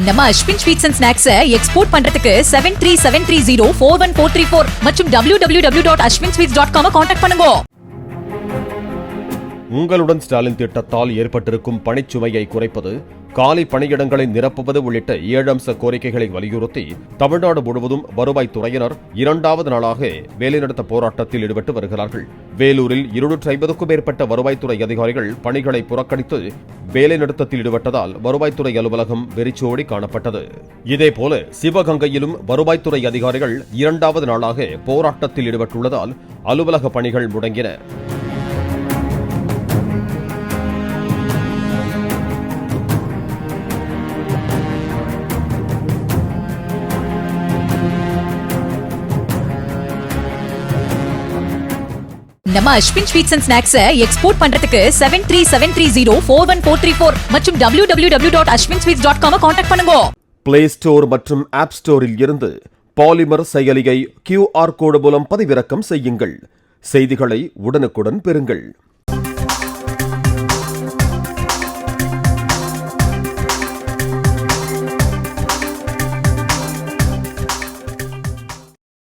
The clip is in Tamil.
நம்ம Ashwin sweets and snacks export பண்றதுக்கு 7373041434 மற்றும் www.ashwinsweets.com கான்டாக்ட் பண்ணுங்க. உங்களுடன் ஸ்டாலின் திட்டத்தால் ஏற்பட்டிருக்கும் பணிச்சுமையை குறைப்பது, காலி பணியிடங்களை நிரப்புவது உள்ளிட்ட 7 அம்ச கோரிக்கைகளை வலியுறுத்தி தமிழ்நாடு முழுவதும் வருவாய்த்துறையினர் 2வது நாளாக வேலைநிறுத்த போராட்டத்தில் ஈடுபட்டு வருகிறார்கள். வேலூரில் 250க்கும் மேற்பட்ட வருவாய்த்துறை அதிகாரிகள் பணிகளை புறக்கணித்து வேலைநிறுத்தத்தில் ஈடுபட்டதால் வருவாய்த்துறை அலுவலகம் வெறிச்சோடி காணப்பட்டது. இதேபோல சிவகங்கையிலும் வருவாய்த்துறை அதிகாரிகள் 2வது நாளாக போராட்டத்தில் ஈடுபட்டுள்ளதால் அலுவலக பணிகள் முடங்கின. நம்ம Ashwin sweets and snacks export பண்றதுக்கு 7373041434 மற்றும் www.ashwinsweets.com கான்டாக்ட் பண்ணுங்க. பிளே ஸ்டோர் மற்றும் ஆப் ஸ்டோரில் இருந்து பாலிமர் செயலியை QR கோடு மூலம் பதிவிறக்கம் செய்யுங்கள். செய்திகளை உடனுக்குடன் பெறுங்கள்.